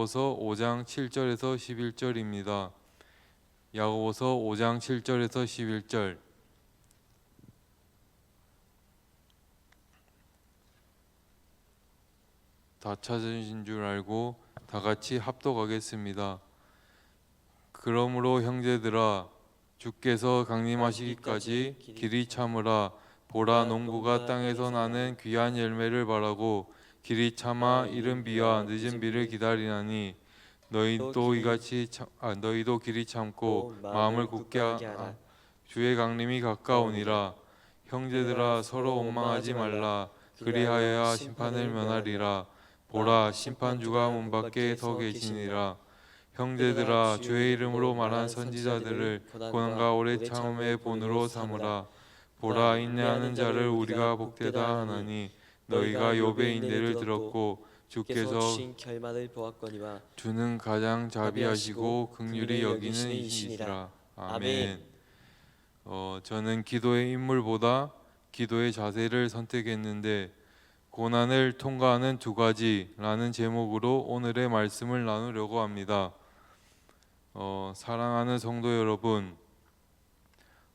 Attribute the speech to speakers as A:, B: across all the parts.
A: 야고보서 5장 7절에서 11절입니다. 야고보서 5장 7절에서 11절. 다 찾으신 줄 알고 다 같이 합독하겠습니다. 그러므로 형제들아, 주께서 강림하시기까지 길이 참으라. 보라, 농부가 땅에서 나는 귀한 열매를 바라고 길이 참아 이른 비와 늦은 비를 기다리나니 너희도 길이 참고 마음을 굳게 하라. 주의 강림이 가까우니라. 형제들아, 서로 원망하지 말라. 그리하여야 심판을 면하리라. 보라, 심판주가 문 밖에 서 계시니라. 형제들아, 주의 이름으로 말한 선지자들을 고난과 오래 참음의 본으로 삼으라. 보라, 인내하는 자를 우리가 복되다 하나니 너희가 욥의 인내를 들었고 주께서
B: 결말을 보았거니와
A: 주는 가장 자비하시고 긍휼히 여기는 이시니라. 아멘. 저는 기도의 인물보다 기도의 자세를 선택했는데 고난을 통과하는 두 가지라는 제목으로 오늘의 말씀을 나누려고 합니다. 사랑하는 성도 여러분,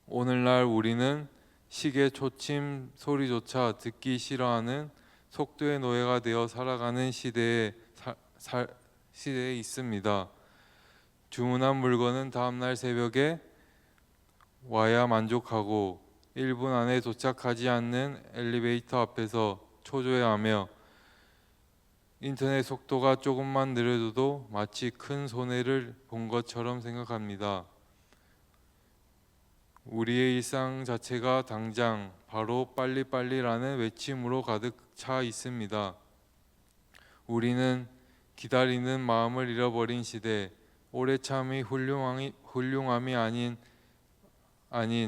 A: 오늘날 우리는 시계 초침 소리조차 듣기 싫어하는 속도의 노예가 되어 살아가는 시대에 있습니다. 주문한 물건은 다음날 새벽에 와야 만족하고 1분 안에 도착하지 않는 엘리베이터 앞에서 초조해하며 인터넷 속도가 조금만 느려져도 마치 큰 손해를 본 것처럼 생각합니다. 우리의 일상 자체가 당장 바로 빨리빨리라는 외침으로 가득 차 있습니다. 우리는 기다리는 마음을 잃어버린 시대, 오래 참이 훌륭함이 아닌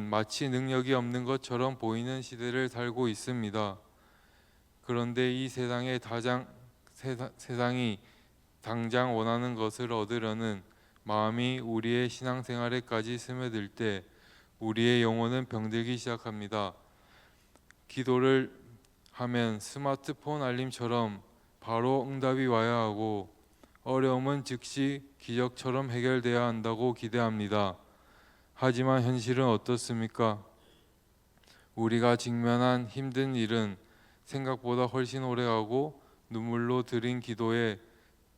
A: 마치 능력이 없는 것처럼 보이는 시대를 살고 있습니다. 그런데 이 세상이 당장 원하는 것을 얻으려는 마음이 우리의 신앙생활에까지 스며들 때 우리의 영혼은 병들기 시작합니다. 기도를 하면 스마트폰 알림처럼 바로 응답이 와야 하고 어려움은 즉시 기적처럼 해결돼야 한다고 기대합니다. 하지만 현실은 어떻습니까? 우리가 직면한 힘든 일은 생각보다 훨씬 오래가고 눈물로 드린 기도에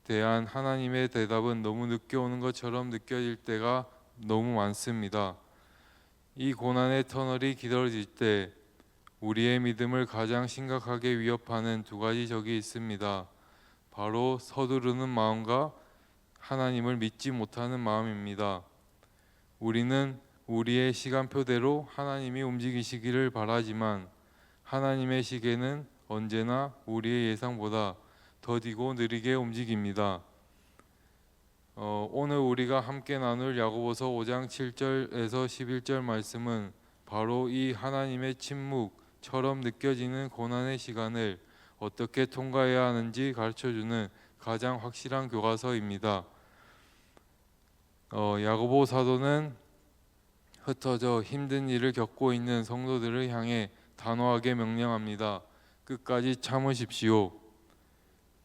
A: 대한 하나님의 대답은 너무 늦게 오는 것처럼 느껴질 때가 너무 많습니다. 이 고난의 터널이 길어질 때 우리의 믿음을 가장 심각하게 위협하는 두 가지 적이 있습니다. 바로 서두르는 마음과 하나님을 믿지 못하는 마음입니다. 우리는 우리의 시간표대로 하나님이 움직이시기를 바라지만 하나님의 시계는 언제나 우리의 예상보다 더디고 느리게 움직입니다. 오늘 우리가 함께 나눌 야고보서 5장 7절에서 11절 말씀은 바로 이 하나님의 침묵처럼 느껴지는 고난의 시간을 어떻게 통과해야 하는지 가르쳐주는 가장 확실한 교과서입니다. 야고보 사도는 흩어져 힘든 일을 겪고 있는 성도들을 향해 단호하게 명령합니다. 끝까지 참으십시오.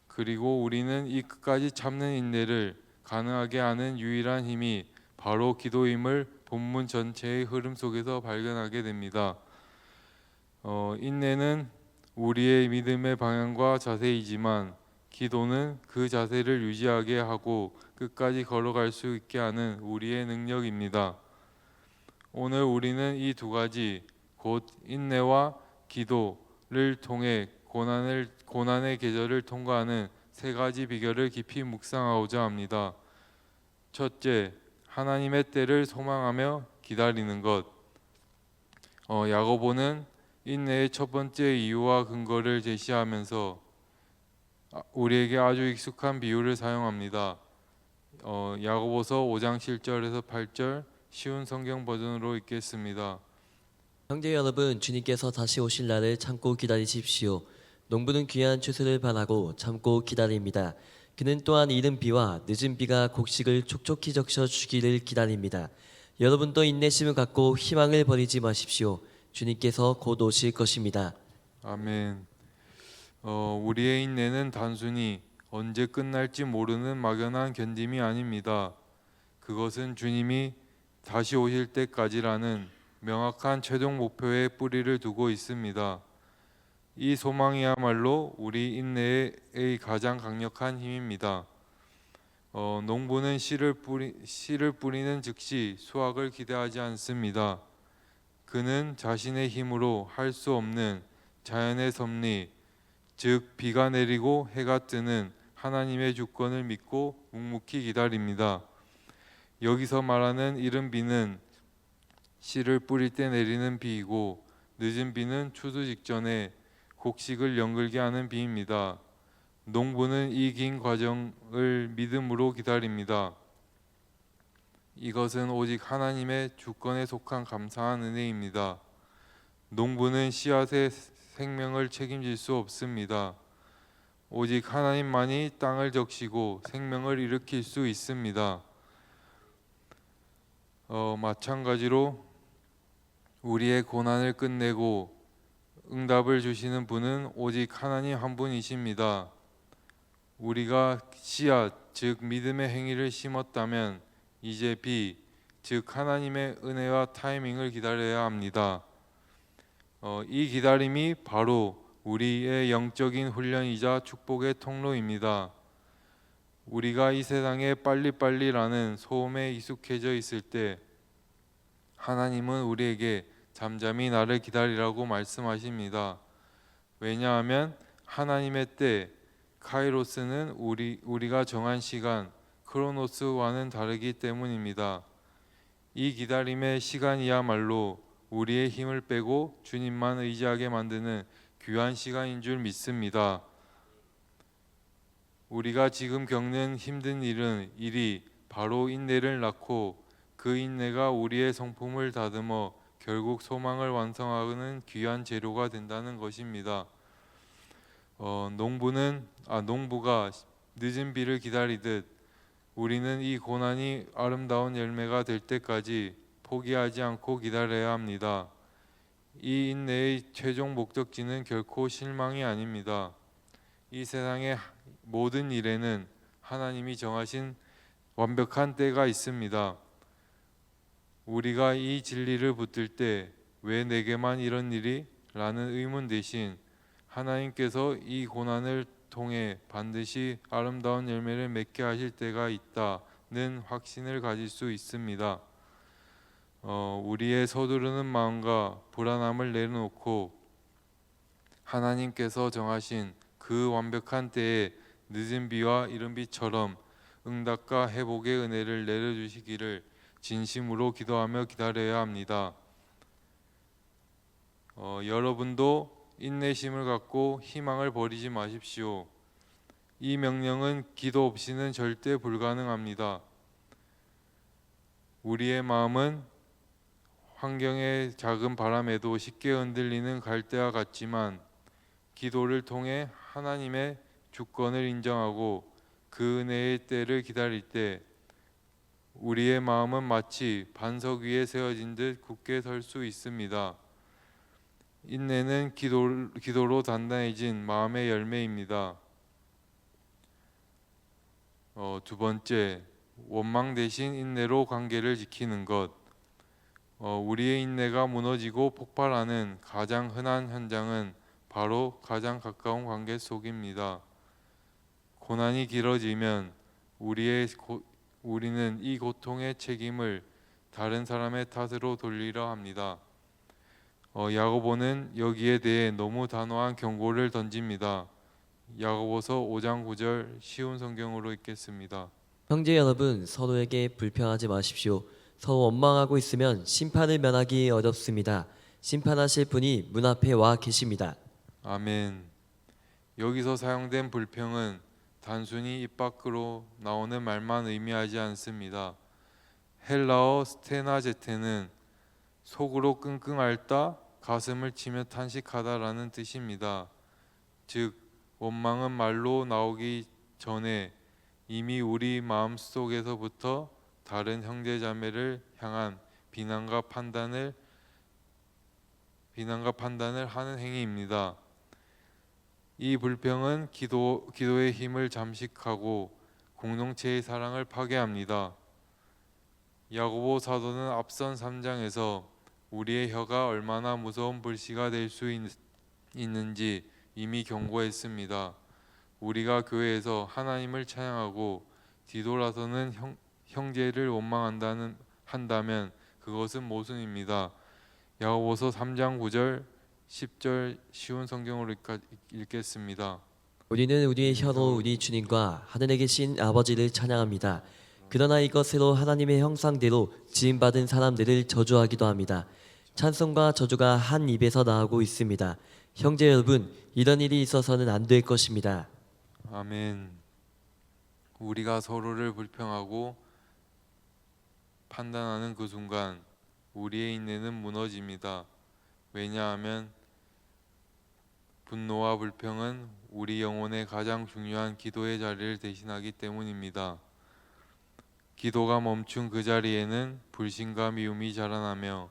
A: 그리고 우리는 이 끝까지 참는 인내를 가능하게 하는 유일한 힘이 바로 기도임을 본문 전체의 흐름 속에서 발견하게 됩니다. 인내는 우리의 믿음의 방향과 자세이지만 기도는 그 자세를 유지하게 하고 끝까지 걸어갈 수 있게 하는 우리의 능력입니다. 오늘 우리는 이 두 가지, 곧 인내와 기도를 통해 고난의 계절을 통과하는 세 가지 비결을 깊이 묵상하고자 합니다. 첫째, 하나님의 때를 소망하며 기다리는 것. 야고보는 인내의 첫 번째 이유와 근거를 제시하면서 우리에게 아주 익숙한 비유를 사용합니다. 야고보서 5장 7절에서 8절 쉬운 성경 버전으로 읽겠습니다.
B: 형제 여러분, 주님께서 다시 오실 날을 참고 기다리십시오. 농부는 귀한 추수를 바라고 참고 기다립니다. 그는 또한 이른 비와 늦은 비가 곡식을 촉촉히 적셔 주기를 기다립니다. 여러분도 인내심을 갖고 희망을 버리지 마십시오. 주님께서 곧 오실 것입니다.
A: 아멘. 우리의 인내는 단순히 언제 끝날지 모르는 막연한 견딤이 아닙니다. 그것은 주님이 다시 오실 때까지라는 명확한 최종 목표에 뿌리를 두고 있습니다. 이 소망이야말로 우리 인내의 가장 강력한 힘입니다. 농부는 씨를 뿌리는 즉시 수확을 기대하지 않습니다. 그는 자신의 힘으로 할 수 없는 자연의 섭리, 즉 비가 내리고 해가 뜨는 하나님의 주권을 믿고 묵묵히 기다립니다. 여기서 말하는 이른 비는 씨를 뿌릴 때 내리는 비이고, 늦은 비는 추수 직전에 곡식을 연글게 하는 비입니다. 농부는 이 긴 과정을 믿음으로 기다립니다. 이것은 오직 하나님의 주권에 속한 감사한 은혜입니다. 농부는 씨앗의 생명을 책임질 수 없습니다. 오직 하나님만이 땅을 적시고 생명을 일으킬 수 있습니다. 마찬가지로 우리의 고난을 끝내고 응답을 주시는 분은 오직 하나님 한 분이십니다. 우리가 씨앗, 즉 믿음의 행위를 심었다면 이제 비, 즉 하나님의 은혜와 타이밍을 기다려야 합니다. 이 기다림이 바로 우리의 영적인 훈련이자 축복의 통로입니다. 우리가 이 세상에 빨리빨리라는 소음에 익숙해져 있을 때 하나님은 우리에게 잠잠히 나를 기다리라고 말씀하십니다. 왜냐하면 하나님의 때 카이로스는 우리가 정한 시간 크로노스와는 다르기 때문입니다. 이 기다림의 시간이야말로 우리의 힘을 빼고 주님만 의지하게 만드는 귀한 시간인 줄 믿습니다. 우리가 지금 겪는 힘든 일이 바로 인내를 낳고 그 인내가 우리의 성품을 다듬어 결국 소망을 완성하는 귀한 재료가 된다는 것입니다. 농부가 늦은 비를 기다리듯 우리는 이 고난이 아름다운 열매가 될 때까지 포기하지 않고 기다려야 합니다. 이 인내의 최종 목적지는 결코 실망이 아닙니다. 이 세상의 모든 일에는 하나님이 정하신 완벽한 때가 있습니다. 우리가 이 진리를 붙들 때 왜 내게만 이런 일이? 라는 의문 대신 하나님께서 이 고난을 통해 반드시 아름다운 열매를 맺게 하실 때가 있다는 확신을 가질 수 있습니다. 우리의 서두르는 마음과 불안함을 내려놓고 하나님께서 정하신 그 완벽한 때에 늦은 비와 이른 비처럼 응답과 회복의 은혜를 내려주시기를 진심으로 기도하며 기다려야 합니다. 여러분도 인내심을 갖고 희망을 버리지 마십시오. 이 명령은 기도 없이는 절대 불가능합니다. 우리의 마음은 환경의 작은 바람에도 쉽게 흔들리는 갈대와 같지만 기도를 통해 하나님의 주권을 인정하고 그 은혜의 때를 기다릴 때 우리의 마음은 마치 반석 위에 세워진 듯 굳게 설 수 있습니다. 인내는 기도로 단단해진 마음의 열매입니다. 두 번째, 원망 대신 인내로 관계를 지키는 것. 우리의 인내가 무너지고 폭발하는 가장 흔한 현장은 바로 가장 가까운 관계 속입니다. 고난이 길어지면 우리는 이 고통의 책임을 다른 사람의 탓으로 돌리려 합니다. 야고보는 여기에 대해 너무 단호한 경고를 던집니다. 야고보서 5장 9절 쉬운 성경으로 읽겠습니다.
B: 형제 여러분, 서로에게 불평하지 마십시오. 서로 원망하고 있으면 심판을 면하기 어렵습니다. 심판하실 분이 문 앞에 와 계십니다.
A: 아멘. 여기서 사용된 불평은 단순히 입 밖으로 나오는 말만 의미하지 않습니다. 헬라어 스테나제테는 속으로 끙끙 앓다, 가슴을 치며 탄식하다라는 뜻입니다. 즉 원망은 말로 나오기 전에 이미 우리 마음속에서부터 다른 형제자매를 향한 비난과 판단을 하는 행위입니다. 이 불평은 기도의 힘을 잠식하고 공동체의 사랑을 파괴합니다. 야고보 사도는 앞선 3장에서 우리의 혀가 얼마나 무서운 불씨가 될 수 있는지 이미 경고했습니다. 우리가 교회에서 하나님을 찬양하고 뒤돌아서는 형제를 원망한다면 그것은 모순입니다. 야고보서 3장 9절 10절 쉬운 성경으로 읽겠습니다.
B: 우리는 우리의 혀로 우리 주님과 하늘에 계신 아버지를 찬양합니다. 그러나 이것으로 하나님의 형상대로 지음받은 사람들을 저주하기도 합니다. 찬송과 저주가 한 입에서 나오고 있습니다. 형제 여러분, 이런 일이 있어서는 안 될 것입니다.
A: 아멘. 우리가 서로를 불평하고 판단하는 그 순간 우리의 인내는 무너집니다. 왜냐하면 분노와 불평은 우리 영혼의 가장 중요한 기도의 자리를 대신하기 때문입니다. 기도가 멈춘 그 자리에는 불신과 미움이 자라나며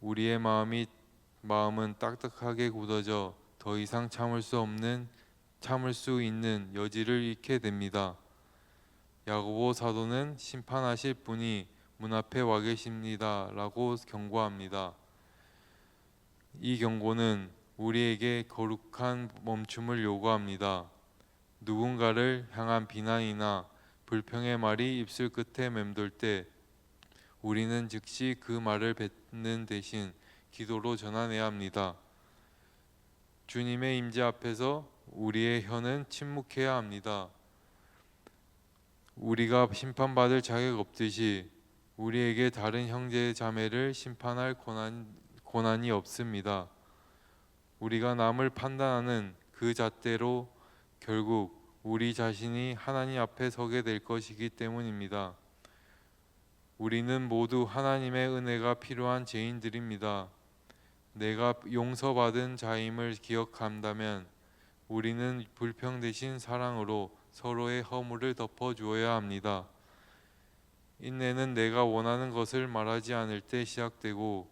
A: 우리의 마음은 딱딱하게 굳어져 더 이상 참을 수 있는 여지를 잃게 됩니다. 야고보 사도는 심판하실 분이 문 앞에 와 계십니다라고 경고합니다. 이 경고는 우리에게 거룩한 멈춤을 요구합니다. 누군가를 향한 비난이나 불평의 말이 입술 끝에 맴돌 때 우리는 즉시 그 말을 뱉는 대신 기도로 전환해야 합니다. 주님의 임재 앞에서 우리의 혀는 침묵해야 합니다. 우리가 심판받을 자격 없듯이 우리에게 다른 형제 자매를 심판할 고난이 없습니다. 우리가 남을 판단하는 그 잣대로 결국 우리 자신이 하나님 앞에 서게 될 것이기 때문입니다. 우리는 모두 하나님의 은혜가 필요한 죄인들입니다. 내가 용서받은 자임을 기억한다면 우리는 불평 대신 사랑으로 서로의 허물을 덮어주어야 합니다. 인내는 내가 원하는 것을 말하지 않을 때 시작되고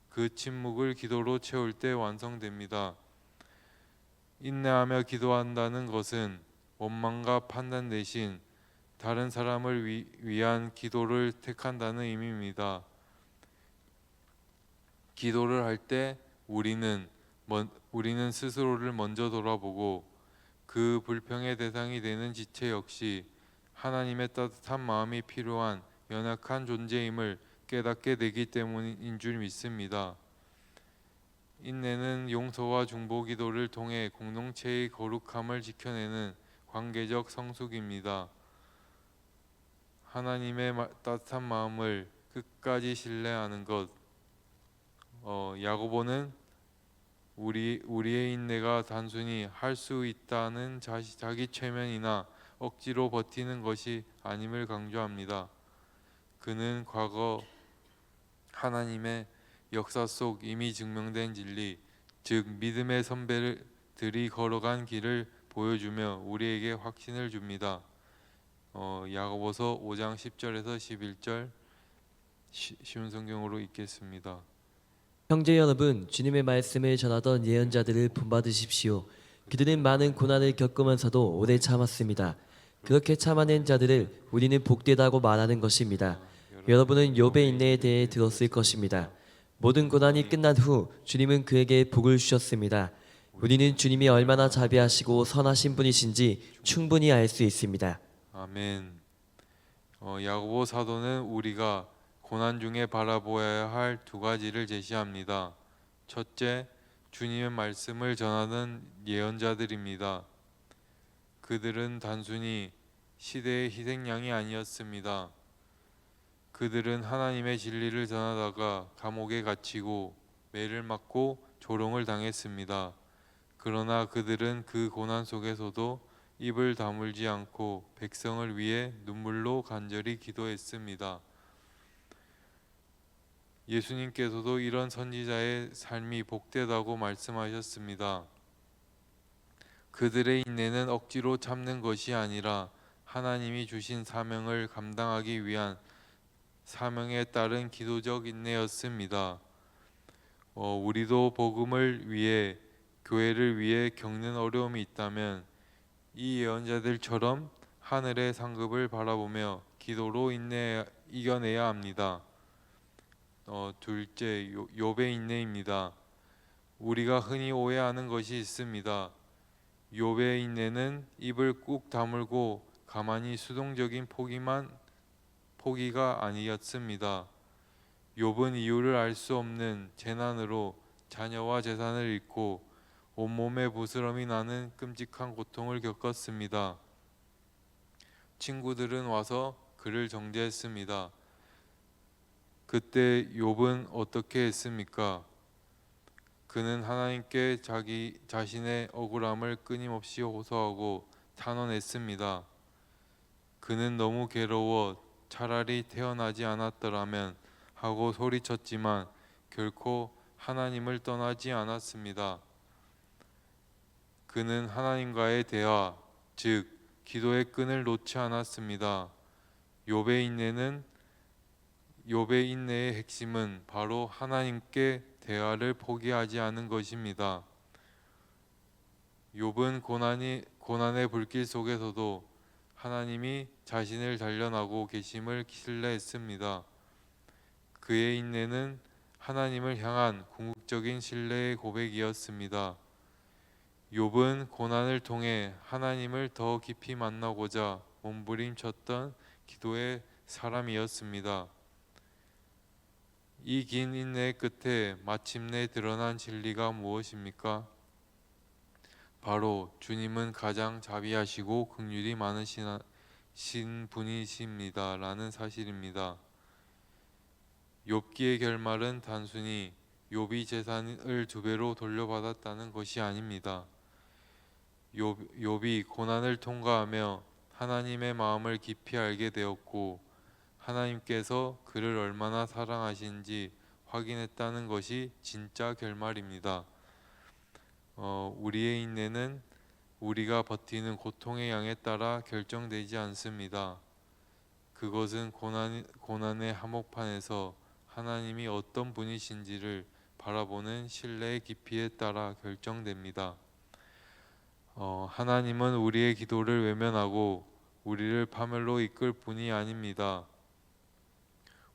A: 그 침묵을 기도로 채울 때 완성됩니다. 인내하며 기도한다는 것은 원망과 판단 대신 다른 사람을 위한 기도를 택한다는 의미입니다. 기도를 할 때 우리는 스스로를 먼저 돌아보고 그 불평의 대상이 되는 지체 역시 하나님의 따뜻한 마음이 필요한 연약한 존재임을 깨닫게 되기 때문인 줄 믿습니다. 인내는 용서와 중보 기도를 통해 공동체의 거룩함을 지켜내는 관계적 성숙입니다. 하나님의 따뜻한 마음을 끝까지 신뢰하는 것. 야고보는 우리의 인내가 단순히 할 수 있다는 자기 최면이나 억지로 버티는 것이 아님을 강조합니다. 그는 과거 하나님의 역사 속 이미 증명된 진리, 즉 믿음의 선배들이 걸어간 길을 보여주며 우리에게 확신을 줍니다. 야고보서 5장 10절에서 11절 쉬운 성경으로 읽겠습니다.
B: 형제 여러분, 주님의 말씀을 전하던 예언자들을 본받으십시오. 그들은 많은 고난을 겪으면서도 오래 참았습니다. 그렇게 참아낸 자들을 우리는 복되다고 말하는 것입니다. 여러분은 욥의 인내에 대해 들었을 것입니다. 모든 고난이 끝난 후 주님은 그에게 복을 주셨습니다. 우리는 주님이 얼마나 자비하시고 선하신 분이신지 충분히 알 수 있습니다.
A: 아멘. 야고보 사도는 우리가 고난 중에 바라보아야 할 두 가지를 제시합니다. 첫째, 주님의 말씀을 전하는 예언자들입니다. 그들은 단순히 시대의 희생양이 아니었습니다. 그들은 하나님의 진리를 전하다가 감옥에 갇히고 매를 맞고 조롱을 당했습니다. 그러나 그들은 그 고난 속에서도 입을 다물지 않고 백성을 위해 눈물로 간절히 기도했습니다. 예수님께서도 이런 선지자의 삶이 복되다고 말씀하셨습니다. 그들의 인내는 억지로 참는 것이 아니라 하나님이 주신 사명을 감당하기 위한 사명에 따른 기도적 인내였습니다. 우리도 복음을 위해 교회를 위해 겪는 어려움이 있다면 이 예언자들처럼 하늘의 상급을 바라보며 기도로 이겨내야 합니다. 둘째, 욥의 인내입니다. 우리가 흔히 오해하는 것이 있습니다. 욥의 인내는 입을 꾹 다물고 가만히 수동적인 포기가 아니었습니다. 욥은 이유를 알 수 없는 재난으로 자녀와 재산을 잃고 온몸에 부스럼이 나는 끔찍한 고통을 겪었습니다. 친구들은 와서 그를 정죄했습니다. 그때 욥은 어떻게 했습니까? 그는 하나님께 자기 자신의 억울함을 끊임없이 호소하고 탄원했습니다. 그는 너무 괴로워 차라리 태어나지 않았더라면 하고 소리쳤지만 결코 하나님을 떠나지 않았습니다. 그는 하나님과의 대화, 즉 기도의 끈을 놓지 않았습니다. 욥의 인내의 핵심은 바로 하나님께 대화를 포기하지 않은 것입니다. 욥은 고난의 불길 속에서도 하나님이 자신을 단련하고 계심을 신뢰했습니다. 그의 인내는 하나님을 향한 궁극적인 신뢰의 고백이었습니다. 욥은 고난을 통해 하나님을 더 깊이 만나고자 몸부림쳤던 기도의 사람이었습니다. 이 긴 인내의 끝에 마침내 드러난 진리가 무엇입니까? 바로 주님은 가장 자비하시고 긍휼이 많으신 분이십니다라는 사실입니다. 욥기의 결말은 단순히 욥이 재산을 2배로 돌려받았다는 것이 아닙니다. 욥이 고난을 통과하며 하나님의 마음을 깊이 알게 되었고 하나님께서 그를 얼마나 사랑하신지 확인했다는 것이 진짜 결말입니다. 우리의 인내는 우리가 버티는 고통의 양에 따라 결정되지 않습니다. 그것은 고난의 한복판에서 하나님이 어떤 분이신지를 바라보는 신뢰의 깊이에 따라 결정됩니다. 하나님은 우리의 기도를 외면하고 우리를 파멸로 이끌 분이 아닙니다.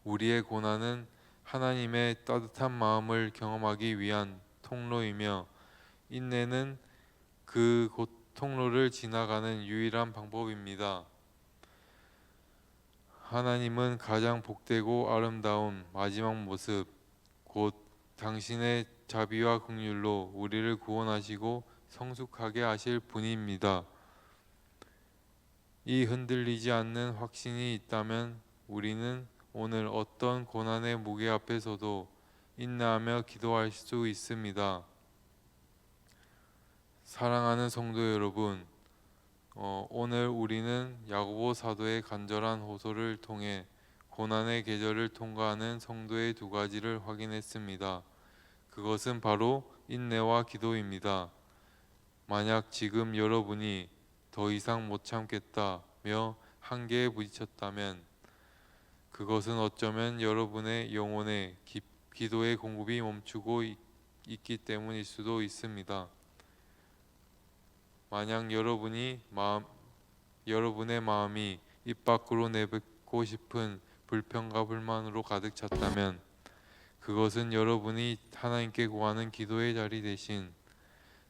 A: 우리의 고난은 하나님의 따뜻한 마음을 경험하기 위한 통로이며 인내는 그 통로를 지나가는 유일한 방법입니다. 하나님은 가장 복되고 아름다운 마지막 모습, 곧 당신의 자비와 긍휼로 우리를 구원하시고 성숙하게 하실 분입니다. 이 흔들리지 않는 확신이 있다면 우리는 오늘 어떤 고난의 무게 앞에서도 인내하며 기도할 수 있습니다. 사랑하는 성도 여러분, 오늘 우리는 야고보 사도의 간절한 호소를 통해 고난의 계절을 통과하는 성도의 2가지를 확인했습니다. 그것은 바로 인내와 기도입니다. 만약 지금 여러분이 더 이상 못 참겠다며 한계에 부딪혔다면 그것은 어쩌면 여러분의 영혼의 기도의 공급이 멈추고 있기 때문일 수도 있습니다. 만약 여러분의 마음이 입 밖으로 내뱉고 싶은 불평과 불만으로 가득 찼다면 그것은 여러분이 하나님께 구하는 기도의 자리 대신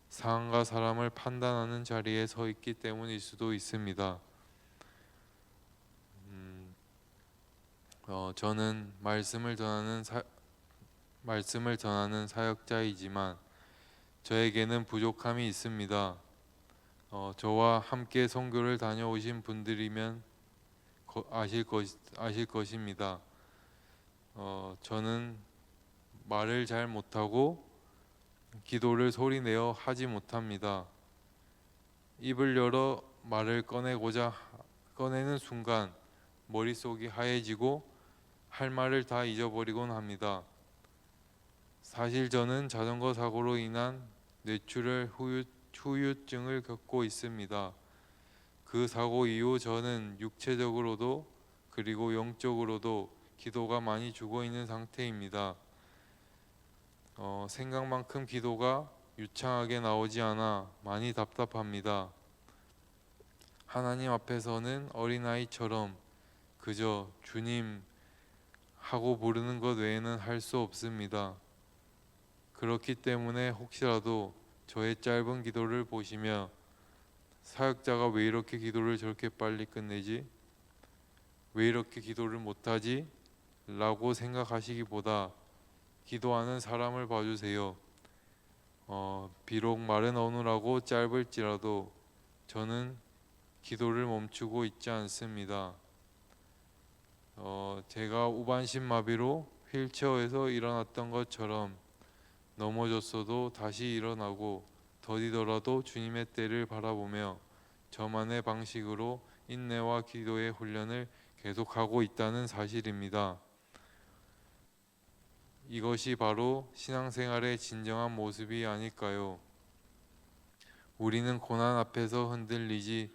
A: 상황과 사람을 판단하는 자리에 서 있기 때문일 수도 있습니다. 저는 말씀을 전하는 사역자이지만 저에게는 부족함이 있습니다. 저와 함께 선교를 다녀오신 분들이면 아실 것입니다. 저는 말을 잘 못하고 기도를 소리내어 하지 못합니다. 입을 열어 말을 꺼내는 순간 머릿속이 하얘지고 할 말을 다 잊어버리곤 합니다. 사실 저는 자전거 사고로 인한 뇌출혈 후유증을 겪고 있습니다. 그 사고 이후 저는 육체적으로도 그리고 영적으로도 기도가 많이 죽어 있는 상태입니다. 생각만큼 기도가 유창하게 나오지 않아 많이 답답합니다. 하나님 앞에서는 어린아이처럼 그저 주님 하고 부르는 것 외에는 할 수 없습니다. 그렇기 때문에 혹시라도 저의 짧은 기도를 보시며 사역자가 왜 이렇게 기도를 저렇게 빨리 끝내지? 왜 이렇게 기도를 못하지? 라고 생각하시기보다 기도하는 사람을 봐주세요. 비록 말은 어눌하고 짧을지라도 저는 기도를 멈추고 있지 않습니다. 제가 우반신 마비로 휠체어에서 일어났던 것처럼 넘어졌어도 다시 일어나고 더디더라도 주님의 때를 바라보며 저만의 방식으로 인내와 기도의 훈련을 계속하고 있다는 사실입니다. 이것이 바로 신앙생활의 진정한 모습이 아닐까요? 우리는 고난 앞에서 흔들리지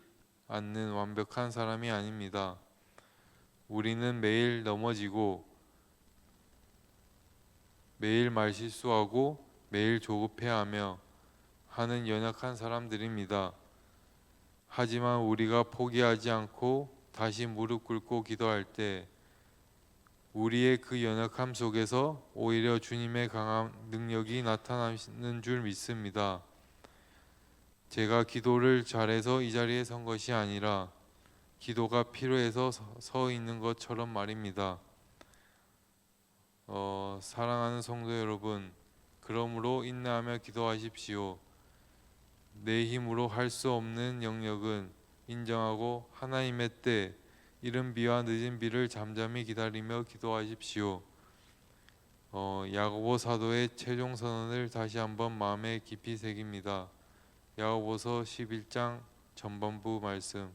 A: 않는 완벽한 사람이 아닙니다. 우리는 매일 넘어지고 매일 말실수하고 매일 조급해하며 하는 연약한 사람들입니다. 하지만 우리가 포기하지 않고 다시 무릎 꿇고 기도할 때 우리의 그 연약함 속에서 오히려 주님의 강한 능력이 나타나는 줄 믿습니다. 제가 기도를 잘해서 이 자리에 선 것이 아니라 기도가 필요해서 서 있는 것처럼 말입니다. 사랑하는 성도 여러분, 그러므로 인내하며 기도하십시오. 내 힘으로 할 수 없는 영역은 인정하고 하나님의 때, 이른 비와 늦은 비를 잠잠히 기다리며 기도하십시오. 야고보 사도의 최종 선언을 다시 한번 마음에 깊이 새깁니다. 야고보서 11장 전반부 말씀.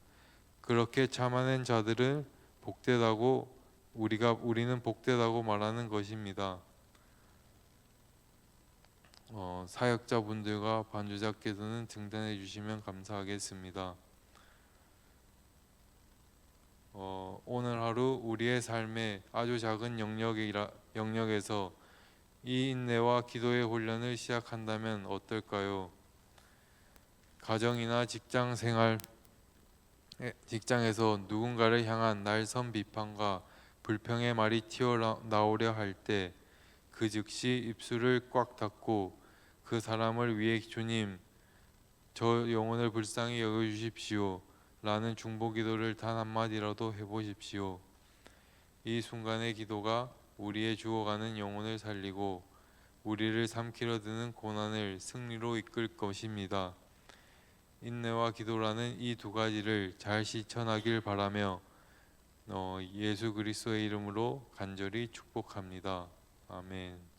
A: 그렇게 참아낸 자들은 복되다고 우리는 복되다고 말하는 것입니다. 사역자분들과 반주자께서는 등단해 주시면 감사하겠습니다. 오늘 하루 우리의 삶의 아주 작은 영역에서 이 인내와 기도의 훈련을 시작한다면 어떨까요? 가정이나 직장에서 누군가를 향한 날선 비판과 불평의 말이 튀어나오려 할 때 그 즉시 입술을 꽉 닫고 그 사람을 위해 주님, 저 영혼을 불쌍히 여겨주십시오 라는 중보기도를 단 한마디라도 해보십시오. 이 순간의 기도가 우리의 죽어가는 영혼을 살리고 우리를 삼키려 드는 고난을 승리로 이끌 것입니다. 인내와 기도라는 이 두 가지를 잘 실천하길 바라며 예수 그리스도의 이름으로 간절히 축복합니다. 아멘.